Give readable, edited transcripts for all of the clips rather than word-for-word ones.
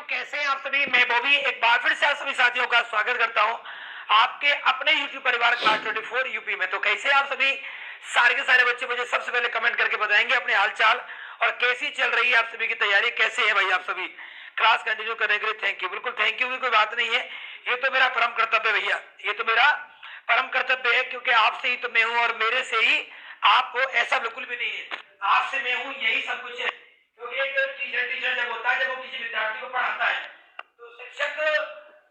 कैसे हैं आप सभी। मैं बॉबी एक बार फिर से आप सभी साथियों का स्वागत करता हूं आपके अपने YouTube परिवार क्लास 24 यूपी में। तो कैसे आप सभी सारे के सारे बच्चे मुझे सबसे पहले कमेंट करके बताएंगे अपने हालचाल और कैसी चल रही है आप सभी की तैयारी, कैसे है भाई आप सभी क्लास कंटिन्यू करने के लिए। थैंक यू, बिल्कुल थैंक यू की कोई बात नहीं है, ये तो मेरा परम कर्तव्य है भैया, ये तो मेरा परम कर्तव्य है, क्योंकि आपसे ही तो मैं हूं और मेरे से ही आप हो, ऐसा बिल्कुल भी नहीं है। आपसे मैं हूं, यही सब कुछ है। क्योंकि एक टीचर जब होता है, जब वो किसी विद्यार्थी को पढ़ाता है तो शिक्षक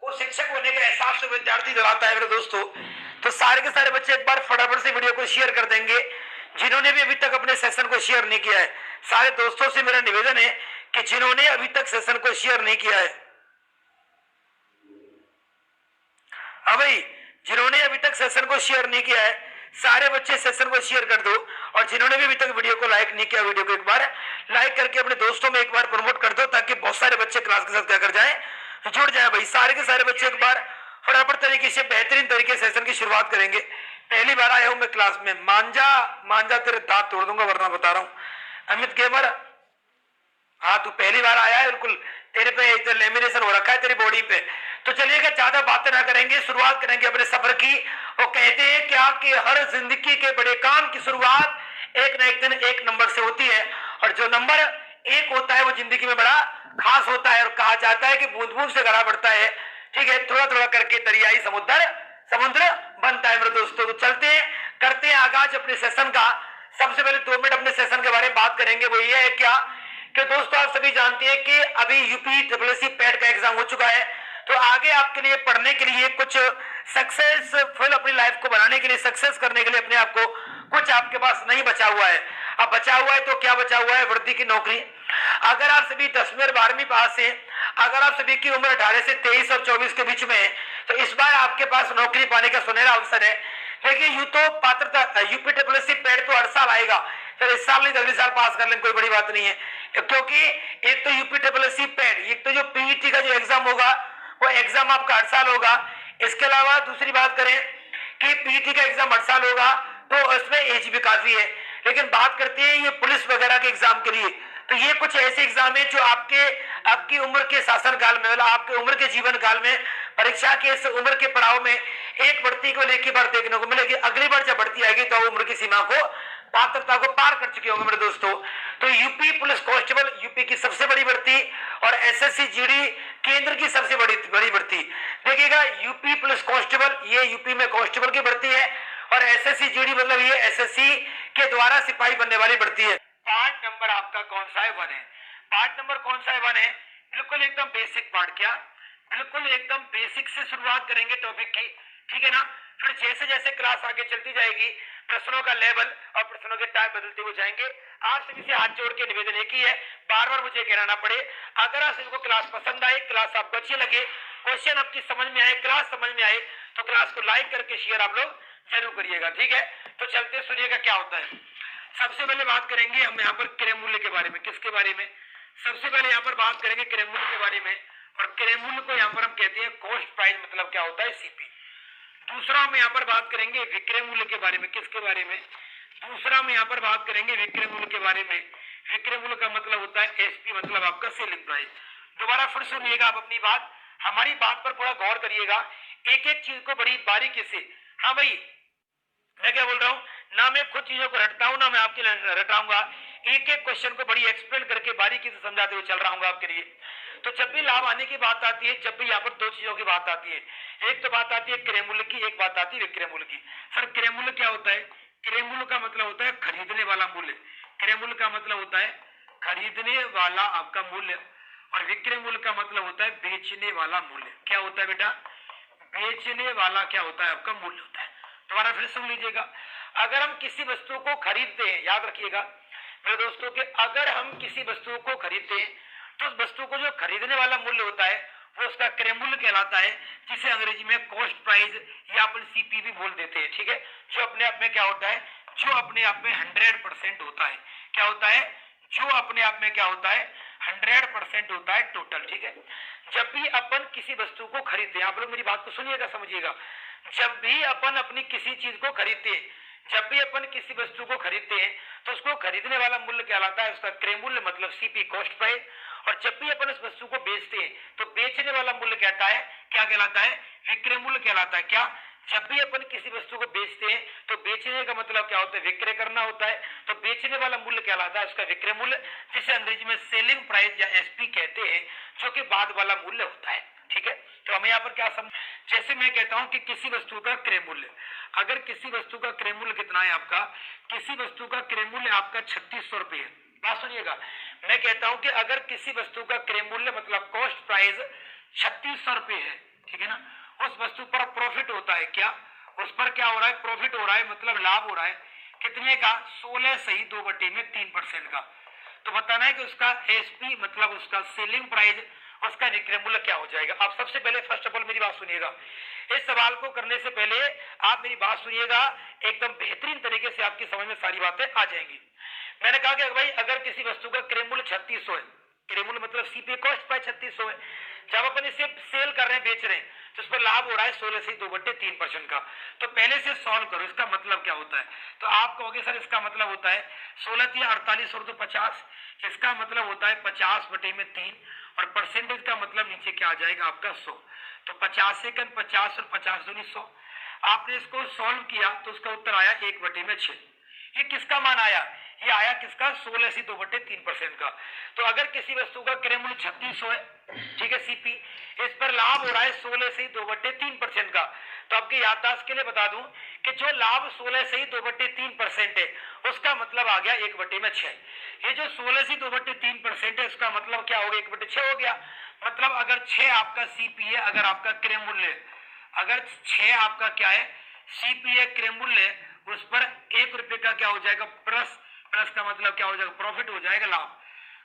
को शिक्षक होने के एहसास से विद्यार्थी दिलाता है मेरे दोस्तों। तो सारे के सारे बच्चे एक बार फटाफट से वीडियो को शेयर कर देंगे जिन्होंने भी अभी तक अपने सेशन को शेयर नहीं किया है। सारे दोस्तों से मेरा निवेदन है कि जिन्होंने अभी तक सेशन को शेयर नहीं किया है, हाँ भाई, जिन्होंने अभी तक सेशन को शेयर नहीं किया है सारे बच्चे सेशन को शेयर कर दो। और जिन्होंने भी अभी तक वीडियो को लाइक नहीं किया, वीडियो को एक बार लाइक करके अपने दोस्तों में एक बार प्रमोट कर दो, ताकि बहुत सारे बच्चे क्लास के साथ क्या कर जाए, जुड़ जाए भाई। सारे के सारे बच्चे एक बार फटाफट तरीके से बेहतरीन तरीके से सेशन की शुरुआत करेंगे। पहली बार आया हूं मैं क्लास में, मांझा मांझा तेरे दांत तोड़ दूंगा वरना बता रहा हूं। अमित गेमर, हाँ तू पहली बार आया है, बिल्कुल तेरे पे तो लेमिनेशन हो रखा है तेरी बॉडी पे। तो चलिएगा, ज्यादा बातें ना करेंगे, शुरुआत करेंगे अपने सफर की। वो कहते हैं क्या कि हर जिंदगी के बड़े काम की शुरुआत एक न एक दिन एक नंबर से होती है, और जो नंबर एक होता है वो जिंदगी में बड़ा खास होता है। और कहा जाता है कि बूंद बूंद से गड़ा बढ़ता है, ठीक है, थोड़ा थोड़ा करके दरियाई समुद्र बनता है मेरे दोस्तों। तो चलते हैं, करते हैं आगाज अपने सेशन का। सबसे पहले 2 मिनट अपने सेशन के बारे में बात करेंगे। वो ये है क्या कि दोस्तों आप सभी जानते हैं कि अभी यूपी डब्ल्यूएससी पैट का एग्जाम हो चुका है। तो आगे आपके लिए पढ़ने के लिए कुछ सक्सेसफुल अपनी लाइफ को बनाने के लिए, सक्सेस करने के लिए अपने आप को कुछ आपके पास नहीं बचा हुआ है। अब बचा हुआ है तो क्या बचा हुआ है, वर्दी की नौकरी। अगर आप सभी 10वीं और 12वीं पास हैं, अगर आप सभी की उम्र 18 से 23 और 24 के बीच में है, तो इस बार आपके पास नौकरी पाने का सुनहरा अवसर है। देखिए यू तो पात्रता यूपी डब्ल्यूएससी पैट तो हर साल आएगा, फिर इस साल नहीं अगले साल पास कर लें, कोई बड़ी बात नहीं है। क्योंकि एक तो यूपी डब्ल्यूएससी पैट, एक तो जो पीईटी का जो एग्जाम होगा वो एग्जाम आपका हर साल होगा। इसके अलावा दूसरी बात करें कि पीईटी का एग्जाम हर साल होगा तो उसमें एज भी काफी है। लेकिन बात करते हैं ये पुलिस वगैरह के एग्जाम के लिए, तो ये कुछ ऐसे एग्जाम है जो आपकी उम्र के शासन काल में, मतलब आपके उम्र के जीवन काल में, परीक्षा के इस उम्र के पड़ाव में एक भर्ती को लेकर बार देखने को मिलेगी। अगली बार जब भर्ती आएगी तो उम्र की सीमा को, पात्रता को पार कर चुके होंगे मेरे दोस्तों। तो यूपी पुलिस कांस्टेबल यूपी की सबसे बड़ी भर्ती और एसएससी जीडी केंद्र की सबसे बड़ी भर्ती। देखिएगा यूपी पुलिस कांस्टेबल ये यूपी में कांस्टेबल की भर्ती है, और एसएससी जीडी मतलब ये एसएससी के द्वारा सिपाही बनने वाली भर्ती है। पार्ट नंबर आपका कौन सा है, 1 है। पार्ट नंबर कौन सा है, 1 है। बिल्कुल एकदम बेसिक पार्ट, क्या बिल्कुल एकदम बेसिक से शुरुआत करेंगे टॉपिक की, ठीक है ना। फिर जैसे जैसे क्लास आगे चलती जाएगी प्रश्नों का लेवल और प्रश्नों के टाइप बदलते हुए जाएंगे। आप सभी से हाथ जोड़ के निवेदन एक ही है, बार बार मुझे कहना ना पड़े, अगर आप सभी को क्लास पसंद आए, क्लास आपको अच्छी लगे, क्वेश्चन आपकी समझ में आए, क्लास समझ में आए, तो क्लास को लाइक करके शेयर आप लोग जरूर करिएगा, ठीक है। तो चलते सुनिएगा क्या होता है। सबसे पहले बात करेंगे हम यहाँ पर क्रय मूल्य के बारे में। किसके बारे में, सबसे पहले यहाँ पर बात करेंगे क्रय मूल्य के बारे में। और क्रय मूल्य को यहाँ पर हम कहते हैं कॉस्ट प्राइस, मतलब क्या होता है, सीपी। दूसरा हम यहाँ पर बात करेंगे विक्रय मूल्य के बारे में। किसके बारे में, दूसरा हम यहाँ पर बात करेंगे विक्रय मूल्य के बारे में। विक्रय मूल्य का मतलब होता है एसपी, मतलब आपका सेलिंग प्राइस। दोबारा फिर सुनिएगा आप अपनी बात, हमारी बात पर पूरा गौर करिएगा, एक एक चीज को बड़ी बारीकी से। हाँ भाई, मैं क्या बोल रहा हूँ ना, मैं खुद चीजों को रटता हूँ ना मैं आपके लिए रटाऊंगा, एक एक क्वेश्चन को बड़ी एक्सप्लेन करके बारीकी से समझाते हुए चल रहा हूँ आपके लिए। तो जब भी लाभ आने की बात आती है, जब भी यहाँ पर 2 चीजों की बात आती है, एक तो बात आती है क्रय मूल्य की, एक बात आती है विक्रय मूल्य की। सर क्रय मूल्य क्या होता है, क्रय मूल्य का मतलब होता है खरीदने वाला मूल्य। क्रय मूल्य का मतलब होता है खरीदने वाला आपका मूल्य, और विक्रय मूल्य का मतलब होता है बेचने वाला मूल्य। क्या होता है बेटा, बेचने वाला क्या होता है, आपका मूल्य होता है। दोबारा फिर सुन लीजिएगा, अगर हम किसी वस्तु को खरीदते हैं, याद रखिएगा मेरे दोस्तों के, अगर हम किसी वस्तु को खरीदते हैं तो उस वस्तु को जो खरीदने वाला मूल्य होता है वो उसका क्रय मूल्य कहलाता है, जिसे अंग्रेजी में कॉस्ट प्राइस या अपन सीपी भी बोल देते हैं, ठीक है। जो अपने आप में क्या होता है, जो अपने आप में 100% होता है। क्या होता है, जो अपने आप में क्या होता है, 100% होता है टोटल, ठीक है। जब भी अपन किसी वस्तु को खरीदते हैं, आप लोग मेरी बात को सुनिएगा, समझिएगा, जब भी अपन अपनी किसी चीज को खरीदते हैं, जब भी अपन किसी वस्तु को खरीदते हैं तो उसको खरीदने वाला मूल्य कहलाता है उसका क्रय मूल्य मतलब सीपी कॉस्ट प्राइस, और जब भी अपन उस वस्तु को बेचते हैं तो बेचने वाला मूल्य कहता है क्या कहलाता है, विक्रय मूल्य कहलाता है। क्या, जब भी अपन किसी वस्तु को बेचते हैं तो बेचने का मतलब क्या होता है, विक्रय करना होता है, तो बेचने वाला मूल्य कहलाता है उसका विक्रय मूल्य, जिसे अंग्रेजी में सेलिंग प्राइस या एसपी कहते हैं, जो कि बाद वाला मूल्य होता है। ठीक है, तो हमें यहाँ पर क्या समझ, जैसे मैं कहता हूं कि किसी वस्तु का क्रय मूल्य, अगर किसी वस्तु का क्रय मूल्य कितना है आपका, किसी वस्तु का क्रय मूल्य आपका 3600 रुपये है। बात सुनिएगा, मैं कहता हूं कि अगर किसी वस्तु का क्रय मूल्य मतलब कॉस्ट प्राइस 3600 रुपये है, ठीक है ना, उस वस्तु पर प्रॉफिट होता है, क्या उस पर क्या हो रहा है, प्रॉफिट हो रहा है, मतलब लाभ हो रहा है, कितने का, 16 सही 2/3% का। तो बताना है कि उसका एसपी मतलब उसका सेलिंग प्राइस, उसका विक्रय मूल्य क्या हो जाएगा। आप सबसे पहले फर्स्ट ऑफ ऑल मेरी बात सुनिएगा, इस सवाल को करने से पहले आप मेरी बात सुनिएगा, एकदम बेहतरीन तरीके से आपकी समझ में सारी बातें आ जाएंगी। मैंने कहा कि भाई अगर किसी वस्तु का क्रय मूल्य 3600 है, क्रय मूल्य मतलब सीपी कॉस्ट प्राइस 3600 है, जब अपन इसे सेल कर रहे हैं, बेच रहे हैं, तो इस पर लाभ हो रहा है 16 से 2/3% का। तो पहले से सॉल्व करो, इसका मतलब क्या होता है, तो आप कहोगे सर इसका मतलब होता है 16 या 48 और 250, इसका मतलब होता है 50/3, और परसेंटेज का मतलब नीचे क्या आ जाएगा आपका 100, तो 50 सेकंड 50 और 50 दूनी 100। आपने इसको सॉल्व किया तो उसका उत्तर आया 1/6। ये किसका मान आया, ये आया किसका, 16 से 2/3% का। तो अगर किसी वस्तु का क्रय मूल्य 3600 है, ठीक है सीपी, इस पर लाभ हो रहा है 16 से 2/3% का, तो आपकी याददाश्त के लिए बता दूं कि जो लाभ 16 से 2/3% है उसका मतलब आ गया 1/6। ये जो 16 से 2/3% है उसका मतलब क्या हो गया, 1/6 हो गया। मतलब अगर 6 आपका सीपी है, अगर आपका क्रय मूल्य, अगर 6 आपका क्या है सीपी है क्रय मूल्य, उस पर 1 रुपए का क्या हो जाएगा प्लस, प्लस का मतलब क्या हो जाएगा प्रॉफिट हो जाएगा, लाभ।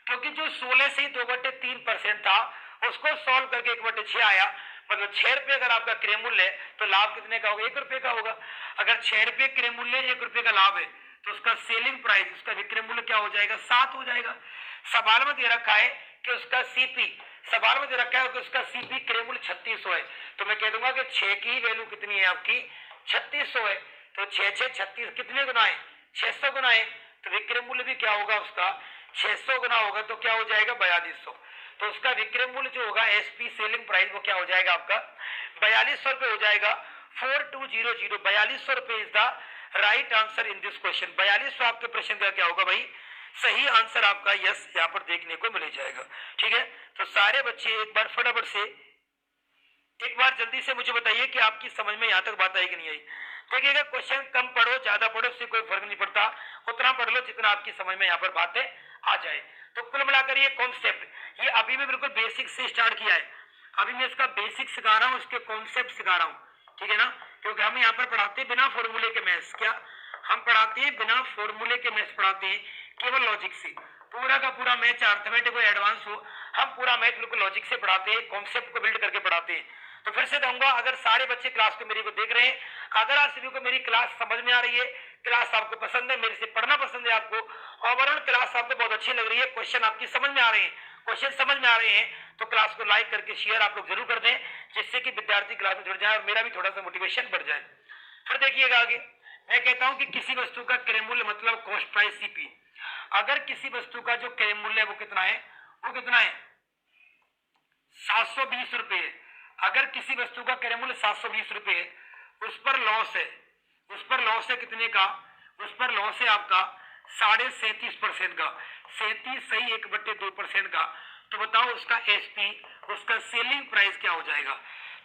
क्योंकि जो 16 से 2/3% था उसको सॉल्व करके 1/6 आया, मतलब 6 रुपए अगर आपका क्रय मूल्य है तो लाभ कितने का होगा, 1 रुपए का होगा। अगर 6 रुपए क्रय मूल्य 1 रुपए का लाभ है तो उसका सेलिंग प्राइस, उसका विक्रय मूल्य क्या हो जाएगा, 7 हो जाएगा। सवाल में दे रखा है कि उसका सीपी, सवाल में दे रखा है कि उसका सीपी क्रय मूल्य 3600 है, तो मैं कह दूंगा कि 6 की वैल्यू कितनी है आपकी 3600 है, तो 6 6 36 कितने गुना है, 600 गुना है, तो विक्रय मूल्य भी क्या होगा उसका 600 गुना होगा, तो क्या हो जाएगा 4200। तो उसका विक्रय मूल्य जो होगा एसपी सेलिंग प्राइस वो क्या हो जाएगा आपका 4200 रुपए हो जाएगा। 4200, 4200 रुपए is the right answer in this question. 4200 आपके प्रश्न का क्या होगा भाई, सही आंसर आपका यस यहाँ पर देखने को मिल जाएगा। ठीक है, तो सारे बच्चे एक बार फटाफट से, एक बार जल्दी से मुझे बताइए कि आपकी समझ में यहाँ तक बात आई कि नहीं आई। देखिएगा क्वेश्चन कम पढ़ो ज्यादा पढ़ो उससे कोई फर्क नहीं पड़ता, उतना पढ़ लो जितना आपकी समझ में यहाँ पर बातें आ जाए। तो कुल मिलाकर ये कॉन्सेप्ट ये अभी मैं बिल्कुल बेसिक से स्टार्ट किया है, अभी मैं इसका बेसिक सिखा रहा हूँ, इसके कॉन्सेप्ट सिखा रहा हूँ, ठीक है ना, क्योंकि हम यहाँ पर पढ़ाते हैं बिना फॉर्मूले के मैथ्स, क्या हम पढ़ाते हैं बिना फॉर्मूले के मैथ्स पढ़ाते हैं, केवल लॉजिक से। पूरा का पूरा मैथ अर्थमेटिक हो एडवांस हो, हम पूरा मैथ बिल्कुल लॉजिक से पढ़ाते हैं, कॉन्सेप्ट को बिल्ड करके पढ़ाते हैं। तो फिर से कहूंगा अगर सारे बच्चे क्लास को मेरी को देख रहे हैं, अगर आप सभी को मेरी क्लास समझ में आ रही है, क्लास आपको पसंद है, मेरे से पढ़ना पसंद है आपको, ओवरऑल क्लास आपको बहुत अच्छी लग रही है, क्वेश्चन आपकी समझ में आ रहे हैं, क्वेश्चन समझ में आ रहे हैं, तो क्लास को लाइक करके शेयर आप लोग जरूर कर दें, जिससे कि विद्यार्थी क्लास में जुड़ जाए और मेरा भी थोड़ा सा मोटिवेशन बढ़ जाए। फिर देखिएगा आगे, मैं कहता हूं कि किसी वस्तु का क्रय मूल्य मतलब कॉस्ट प्राइस सीपी, अगर किसी वस्तु का जो क्रय मूल्य है वो कितना है, वो कितना है 720 रुपए। अगर किसी वस्तु का क्रय मूल्य 720 रुपए है, उस पर लॉस है, उस पर लॉस है कितने का, उस पर लॉस है आपका 37.5% का, 37 सही 1/2% का। तो बताओ उसका एसपी, उसका सेलिंग प्राइस क्या हो जाएगा।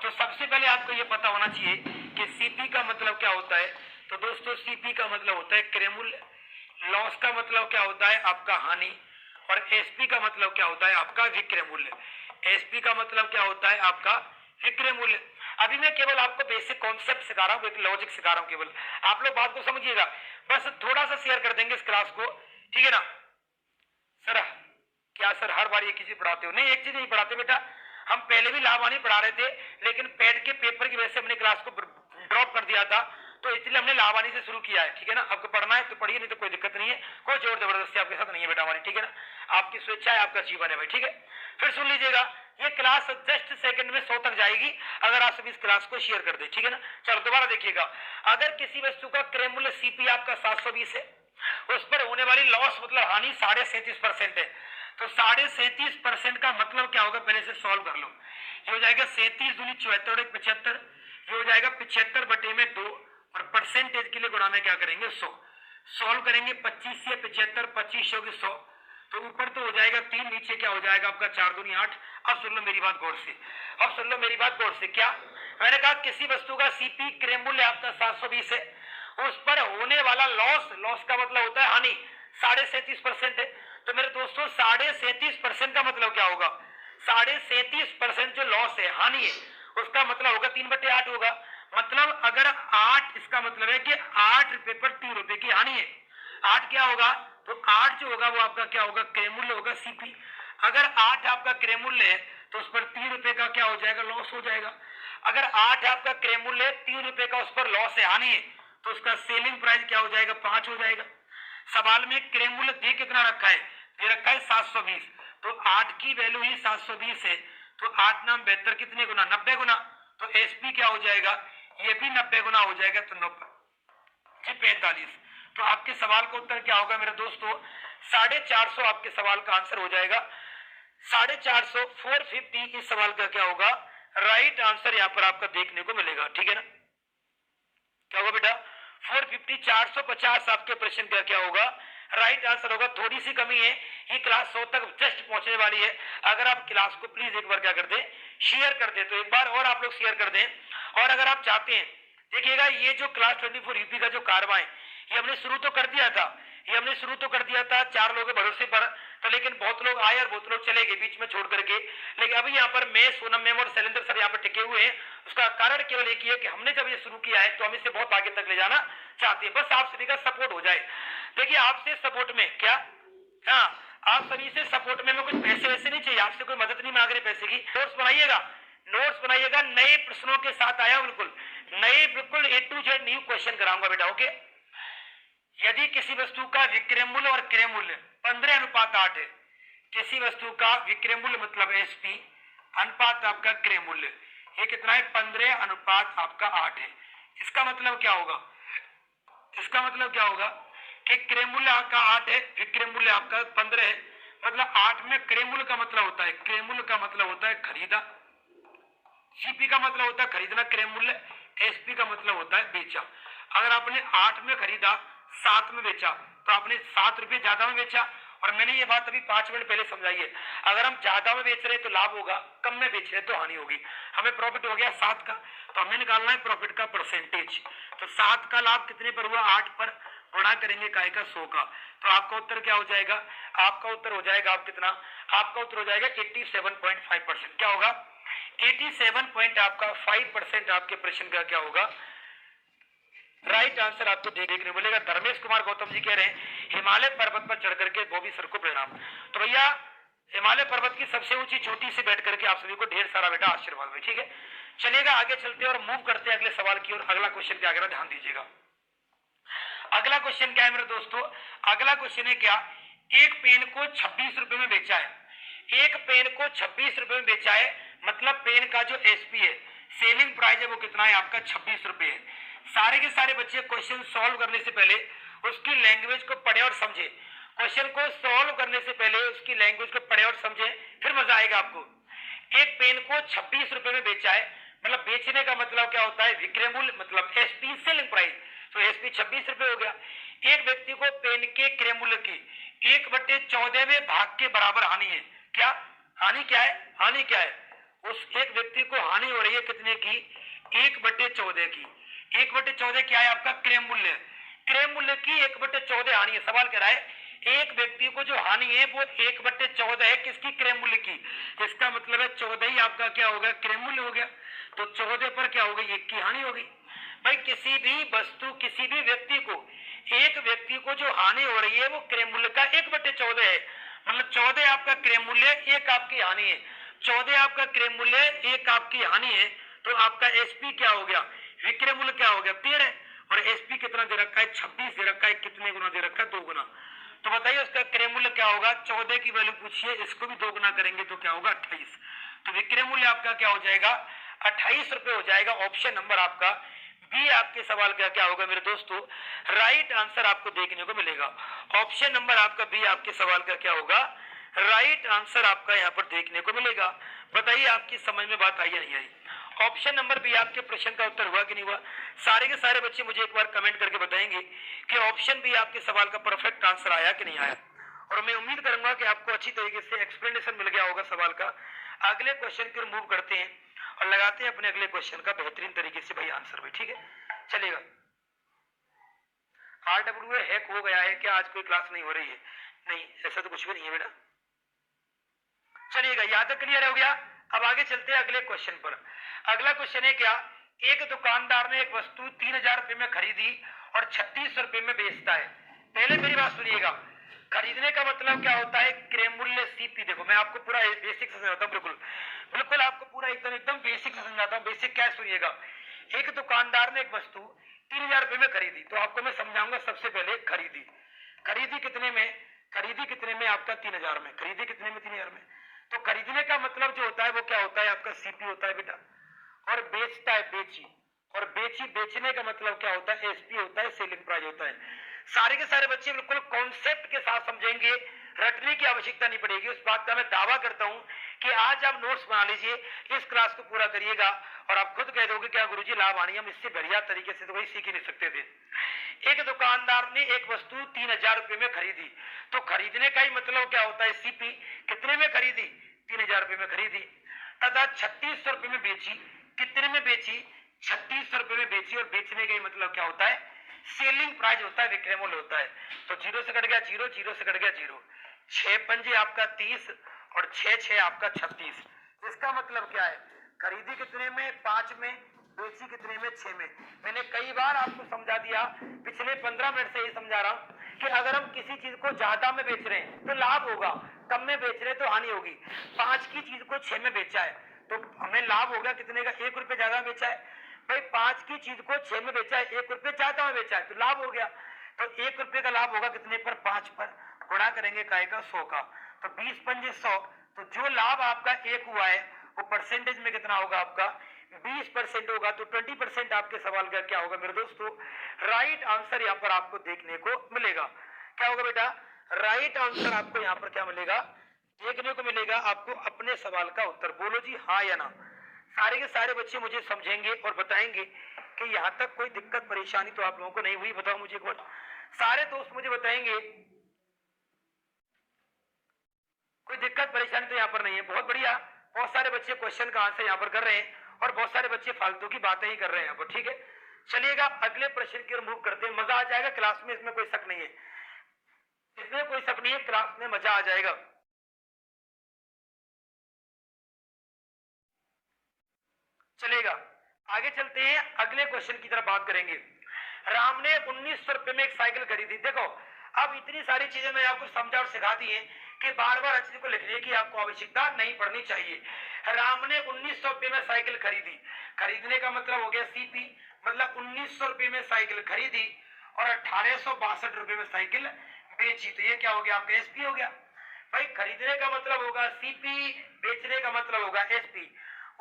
तो सबसे पहले आपको यह पता होना चाहिए कि सीपी का मतलब क्या होता है। तो दोस्तों सीपी का मतलब होता है क्रय मूल्य, लॉस का मतलब क्या होता है आपका हानि, और एसपी का मतलब क्या होता है आपका विक्रय मूल्य। एसपी का मतलब क्या होता है आपका विक्रय मूल्य। अभी मैं केवल आपको बेसिक कॉन्सेप्ट सिखा रहा हूँ, एक लॉजिक सिखा रहा हूँ, केवल आप लोग बात को समझिएगा, बस थोड़ा सा शेयर कर देंगे इस क्लास को, ठीक है ना। सर क्या सर हर बार एक चीज पढ़ाते हो, नहीं एक चीज नहीं पढ़ाते बेटा, हम पहले भी लाभानी पढ़ा रहे थे, लेकिन पेट के पेपर की वजह से हमने क्लास को ड्रॉप कर दिया था, तो इसलिए हमने लाभानी से शुरू किया है, ठीक है ना। आपको पढ़ना है तो पढ़िए, नहीं तो कोई दिक्कत नहीं है, कोई जोर जबरदस्ती आपके साथ नहीं है बेटा हमारी, ठीक है ना, आपकी स्वेच्छा है, आपका जीवन है भाई, ठीक है। फिर सुन लीजिएगा, ये क्लास जस्ट सेकंड में 100 तक जाएगी अगर आप सभी इस क्लास को शेयर कर दे, ठीक है ना। चलो दोबारा देखिएगा, अगर किसी वस्तु का क्रय मूल्य सीपी आपका 720 है, उस पर होने वाली लॉस मतलब हानि 37.5% है, तो 37.5% का मतलब क्या होगा, पहले से सॉल्व कर लो। ये हो जाएगा 37 दूनी 74 और 75, ये हो जाएगा 75 बटे में 2 और परसेंटेज के लिए गुणा में क्या करेंगे 100। सॉल्व करेंगे 25 से 75, 25 होगी 100, तो ऊपर तो हो जाएगा 3, नीचे क्या हो जाएगा आपका 4 दूनी 8। अब सुन लो मेरी बात गौर से, अब सुन लो मेरी बात गौर से। क्या मैंने कहा, किसी वस्तु का सीपी क्रय मूल्य आपका 720 है, उस पर होने वाला लॉस, लॉस का मतलब होता है हानि, 37.5% है। तो मेरे दोस्तों 37.5% का मतलब क्या होगा, 37.5% जो लॉस है, हानि है, उसका मतलब होगा 3/8 होगा। मतलब अगर 8, इसका मतलब है कि 8 रुपए पर 3 रुपए की हानि है। 8 क्या होगा, तो 8 जो होगा वो आपका क्या होगा, क्रय मूल्य होगा सीपी। अगर 8 आपका क्रय मूल्य है तो उस पर 3 रुपए का क्या हो जाएगा, लॉस हो जाएगा। अगर 8 आपका क्रय मूल्य है, 3 रुपए का उस पर लॉस है, हानि है, तो उसका सेलिंग प्राइस क्या हो जाएगा, 5 हो जाएगा। सवाल में क्रय मूल्य दे कितना रखा है, दे रखा है 720, तो 8 की वैल्यू ही 720 है, तो 8 नाम 72 कितने गुना, 90 गुना, तो एसपी क्या हो जाएगा, ये भी 90 गुना हो जाएगा, तो 45। तो आपके सवाल का उत्तर क्या होगा मेरे दोस्तों, 450 आपके सवाल का आंसर हो जाएगा। 450, 450 इस सवाल का क्या होगा, राइट आंसर यहाँ पर आपका देखने को मिलेगा, ठीक है ना। क्या होगा बेटा, 450, 450 आपके प्रश्न का क्या होगा, राइट आंसर होगा। थोड़ी सी कमी है, ये क्लास 100 तक जस्ट पहुंचने वाली है। अगर आप क्लास को प्लीज एक बार क्या कर दें, शेयर कर दें, तो एक बार और आप लोग शेयर कर दें। और अगर आप चाहते हैं, देखिएगा ये जो क्लास 24 यूपी का जो कारवां है, ये हमने शुरू तो कर दिया था, ये हमने शुरू तो कर दिया था 4 लोगों के भरोसे पर, तो लेकिन बहुत लोग आए और बहुत लोग चले गए बीच में छोड़ करके। लेकिन अभी यहाँ पर मैं, सोनम मैम और शैलेंद्र सर यहाँ पर टिके हुए हैं। उसका कारण केवल एक ही है कि हमने जब ये शुरू किया है तो हम इसे बहुत आगे तक ले जाना चाहते हैं, बस आप सभी का सपोर्ट हो जाए। देखिए आपसे सपोर्ट में क्या, हाँ आप सभी से सपोर्ट में कुछ पैसे वैसे नहीं चाहिए, आपसे कोई मदद नहीं मांग रहे पैसे की। नोट्स बनाइएगा, नोट्स बनाइएगा, नए प्रश्नों के साथ आया, बिल्कुल नए, बिल्कुल A to Z new question कराऊंगा बेटा, ओके। यदि किसी वस्तु का विक्रय मूल्य और क्रय मूल्य 15:8 है, किसी वस्तु का विक्रय मूल्य मतलब एसपी अनुपात आपका क्रय मूल्य, ये कितना है, 15:8 आपका 8 है। इसका मतलब क्या होगा, इसका मतलब क्या होगा कि क्रय मूल्य आपका 8 है, विक्रय मूल्य आपका 15 है, मतलब 8 में क्रय मूल्य का मतलब होता है, क्रय मूल्य का मतलब होता है खरीदा, सीपी का मतलब होता है खरीदना, क्रय मूल्य, एसपी का मतलब होता है बेचा। अगर आपने 8 में खरीदा, 7 में बेचा, तो आपने 7 रुपए ज्यादा में बेचा। और मैंने ये बात अभी 5 मिनट पहले समझाई है, अगर हम ज्यादा में बेच रहे तो लाभ होगा, कम में बेच रहे तो हानि होगी। हमें प्रॉफिट हो गया 7 का, तो हमें निकालना है प्रॉफिट का परसेंटेज। तो 7 का लाभ कितने पर हुआ, 8 पर, गुणा करेंगे काय का 100 का, तो आपका उत्तर क्या हो जाएगा, आपका उत्तर हो जाएगा आप कितना, आपका उत्तर हो जाएगा 87.5%। क्या होगा, 87.5% आपके प्रश्न का क्या होगा, राइट आंसर आपको देखने मिलेगा। धर्मेश कुमार गौतम जी कह रहे हैं हिमालय पर्वत पर चढ़ करके बॉबी सर को प्रणाम। तो भैया हिमालय पर्वत की सबसे ऊंची चोटी से बैठ करके आप सभी को ढेर सारा बेटा आशीर्वाद है, ठीक है। चलिएगा आगे चलते और मूव करते हैं अगले सवाल की ओर। अगला क्वेश्चन क्या कह रहा, ध्यान दीजिएगा। अगला क्वेश्चन क्या है मेरे दोस्तों, अगला क्वेश्चन है क्या, एक पेन को 26 रुपए में बेचा है, एक पेन को 26 रुपए में बेचा है, मतलब पेन का जो एसपी है, सेलिंग प्राइस है, वो कितना है आपका 26 रुपए है। सारे के सारे बच्चे क्वेश्चन सॉल्व करने से पहले उसकी लैंग्वेज को पढ़े और समझे, क्वेश्चन को सॉल्व करने से पहले उसकी लैंग्वेज को पढ़े और समझे, फिर मजा आएगा आपको। एक पेन को 26 रुपए में बेचा है, मतलब बेचने का मतलब क्या होता है, विक्रय मूल्य मतलब एसपी सेलिंग प्राइस, तो एसपी 26 रुपए हो गया। एक व्यक्ति को पेन के क्रय मूल्य की 1/14 में भाग के बराबर हानि है। क्या हानि, क्या है हानि, क्या है, उस एक व्यक्ति को हानि हो रही है कितने की, 1/14 की। 1/14 क्या है आपका क्रय मूल्य, क्रय मूल्य की 1/14 हानि है। सवाल कह रहा है एक व्यक्ति को जो हानि है वो 1/14 है, किसकी, क्रय मूल्य की। इसका मतलब है 14 ही आपका क्या होगा, क्रय मूल्य हो गया, तो 14 पर क्या हो गई, 1 की हानि हो गई। भाई किसी भी वस्तु, किसी भी व्यक्ति को, एक व्यक्ति को जो हानि हो रही है वो क्रय मूल्य का 1/14 है, मतलब 14 आपका क्रय मूल्य, 1 आपकी हानि है। 14 आपका क्रय मूल्य, 1 आपकी हानि है, तो आपका एसपी क्या हो गया, विक्रय मूल्य क्या हो गया 13, और एसपी कितना दे रखा है, 26 दे रखा है, कितने गुना दे रखा है, 2 गुना। तो बताइए उसका क्रय मूल्य क्या होगा, 14 की वैल्यू पूछिए, इसको भी 2 गुना करेंगे तो क्या होगा 28। तो विक्रय मूल्य आपका क्या हो जाएगा, 28 रुपए हो जाएगा। ऑप्शन नंबर आपका बी आपके सवाल का क्या होगा मेरे दोस्तों, राइट आंसर आपको देखने को मिलेगा। ऑप्शन नंबर आपका बी आपके सवाल का क्या होगा, राइट आंसर आपका यहाँ पर देखने को मिलेगा। बताइए आपकी समझ में बात आई या नहीं आई। ऑप्शन नंबर बी आपके प्रश्न का उत्तर हुआ कि नहीं हुआ। सारे के सारे बच्चे मुझे एक बार कमेंट करके बताएंगे कि ऑप्शन बी आपके सवाल का परफेक्ट आंसर आया कि नहीं आया। और मैं उम्मीद करूंगा कि आपको अच्छी तरीके से एक्सप्लेनेशन मिल गया होगा सवाल का। अगले क्वेश्चन की मूव करते हैं और लगाते हैं अपने अगले क्वेश्चन का बेहतरीन तरीके से भाई आंसर भाई, ठीक है चलेगा। RWA हैक हो गया है क्या, आज कोई क्लास नहीं हो रही है? नहीं, ऐसा तो कुछ भी नहीं है बेटा। चलिएगा, यहां तक क्लियर हो गया। अब आगे चलते हैं अगले क्वेश्चन पर। अगला क्वेश्चन है क्या, एक दुकानदार ने एक वस्तु 3000 रुपए में खरीदी और 36 रुपए में बेचता है। पहले मेरी बात सुनिएगा, खरीदने का मतलब क्या होता है, क्रय मूल्य सीपी। देखो मैं आपको पूरा बेसिक से समझाता हूँ, बिल्कुल बिल्कुल आपको पूरा एकदम बेसिक से समझाता हूँ। बेसिक क्या सुनिएगा, एक दुकानदार ने एक वस्तु 3000 रुपए में खरीदी, तो आपको मैं समझाऊंगा। सबसे पहले खरीदी, खरीदी कितने में, खरीदी कितने में आपका 3000 में, खरीदी कितने में 3000 में। तो खरीदने का मतलब जो होता है वो क्या होता है आपका सीपी होता है बेटा। और बेचता है बेची, और बेची बेचने का मतलब क्या होता है एसपी होता है, सेलिंग प्राइस होता है। सारे के सारे बच्चे बिल्कुल कॉन्सेप्ट के साथ समझेंगे, रटने की आवश्यकता नहीं पड़ेगी। उस बात का मैं दावा करता हूं कि आज आप नोट्स बना लीजिए, इस क्लास को पूरा करिएगा और आप खुद कह दोगे क्या गुरुजी लाभ आनी, हम इससे बढ़िया तरीके से तो कोई सीख ही नहीं सकते थे। एक दुकानदार ने एक वस्तु 3000 रुपए में खरीदी, तो खरीदने का ही मतलब क्या होता है सीपी। कितने में खरीदी, 3000 रुपए में खरीदी, तथा 3600 रुपए में बेची। कितने में बेची, 3600 रुपए में बेची। और बेचने का ही मतलब क्या होता है, सेलिंग प्राइस होता है, विक्रय मूल्य होता है। तो जीरो से कट गया जीरो, जीरो से कट गया जीरो, 6 पंजे आपका 30 और 6 आपका 36। इसका मतलब क्या है, खरीदी कितने में 5 में, बेची कितने में 6 में। मैंने कई बार आपको समझा दिया, पिछले 15 मिनट से ये समझा रहा हूं कि अगर हम किसी चीज को ज्यादा में बेच रहे हैं तो लाभ होगा, कम में बेच रहे हैं तो हानि होगी। 5 की चीज को 6 में बेचा है तो हमें लाभ होगा कितने का, 1 रुपए ज्यादा बेचा है भाई। 5 की चीज को 6 में बेचा है, 1 रुपए ज्यादा में बेचा है तो लाभ हो गया। तो 1 रुपए का लाभ होगा कितने पर, 5 पर। गुणा करेंगे काय का 100 का, तो 20 पंजे 100। तो जो लाभ आपका 1 हुआ है वो परसेंटेज में कितना होगा आपका, 20% होगा। तो 20% आपके सवाल का क्या होगा मेरे दोस्तों, राइट आंसर यहाँ पर आपको देखने को मिलेगा। क्या होगा बेटा, राइट आंसर आपको यहाँ पर क्या मिलेगा, देखने को मिलेगा आपको अपने सवाल का उत्तर। बोलो जी हाँ या ना। सारे के सारे बच्चे मुझे समझेंगे और बताएंगे कि यहाँ तक कोई दिक्कत परेशानी तो आप लोगों को नहीं हुई, बताओ मुझे एक बार। सारे दोस्त मुझे बताएंगे कोई दिक्कत परेशानी तो यहाँ पर नहीं है। बहुत बढ़िया, बहुत सारे बच्चे क्वेश्चन का आंसर यहाँ पर कर रहे हैं और बहुत सारे बच्चे फालतू की बातें ही कर रहे हैं यहाँ पर, ठीक है। चलिएगा अगले प्रश्न की ओर मूव करते हैं। मजा आ जाएगा क्लास में, इसमें कोई शक नहीं है, इसमें कोई शक नहीं है, क्लास में मजा आ जाएगा। चलेगा, आगे चलते हैं, अगले क्वेश्चन की तरफ बात करेंगे। राम ने 1900 रुपए में एक साइकिल खरीदी। देखो अब इतनी सारी चीजें मैं आपको समझा और सिखा दी है कि बार बार अच्छे को लिखने की आपको आवश्यकता नहीं पड़नी चाहिए। राम ने 1900 रुपए में साइकिल खरीदी, खरीदने का मतलब हो गया सीपी, मतलब 1900 रुपए में साइकिल खरीदी और 1862 रुपए में साइकिल बेची। तो ये क्या हो गया आपका एसपी हो गया भाई। खरीदने का मतलब होगा सीपी, बेचने का मतलब होगा एसपी।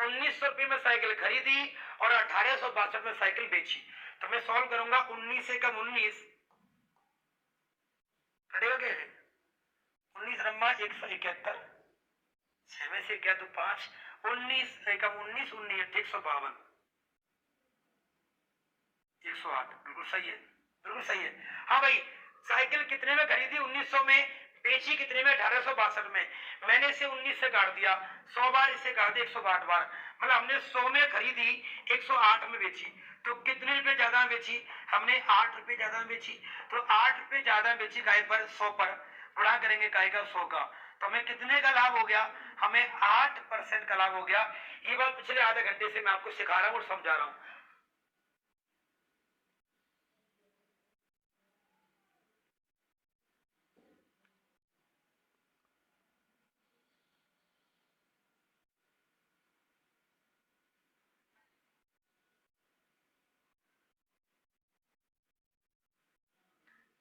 1900 रुपए में साइकिल खरीदी और 1862 में साइकिल बेची। तो मैं सॉल्व करूंगा, 19 से कम 19 कटेगा क्या, 19 रम्मा 171, 6 में से क्या तो 5, 19 से कम 19, 19 152, 108। बिल्कुल सही है, बिल्कुल सही है। हाँ भाई, साइकिल कितने में खरीदी 1900 में, बेची कितने में 1862 में। मैंने इसे 19 से काट दिया, 100 बार इसे काट दिया 108 बार, मतलब हमने 100 में खरीदी 108 में बेची। तो कितने रुपए ज्यादा में बेची, हमने 8 रुपए ज्यादा में बेची। तो 8 रुपए ज्यादा में बेची काय पर, 100 पर। गुणा करेंगे काय का 100 का, तो हमें कितने का लाभ हो गया, हमें 8% का लाभ हो गया। ये बात पिछले आधे घंटे से मैं आपको सिखा रहा हूँ और समझा रहा हूँ।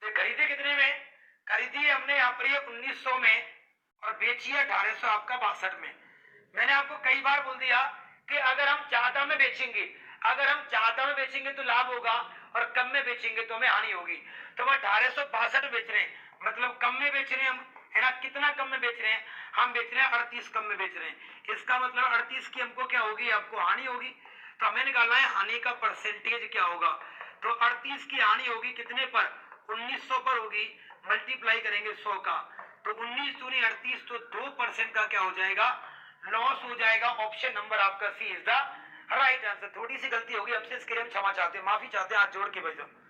खरीदी कितने में, खरीदी हमने यहाँ पर 1900 में और बेची 1862 में। मैंने आपको कई बार बोल दिया कि अगर हम ज्यादा में बेचेंगे, अगर हम ज्यादा में बेचेंगे तो लाभ होगा और कम में बेचेंगे तो हमें हानि होगी। तो हम 1862 में बेच रहे हैं, मतलब कम में बेच रहे हैं हम, है ना। कितना कम में बेच रहे हैं? हम बेच रहे हैं 38 कम में बेच रहे हैं। इसका मतलब 38 की हमको क्या होगी? आपको हानि होगी। तो हमें निकालना है हानि का परसेंटेज क्या होगा। तो 38 की हानि होगी कितने पर? 1900 पर होगी। मल्टीप्लाई करेंगे 100 का, तो 19 दूनी 38, तो 2% का क्या हो जाएगा? लॉस हो जाएगा। ऑप्शन नंबर आपका सी इज द राइट आंसर। थोड़ी सी गलती होगी हमसे, इसके लिए हम क्षमा चाहते हैं, माफी चाहते हैं हाथ जोड़ के भाई साहब।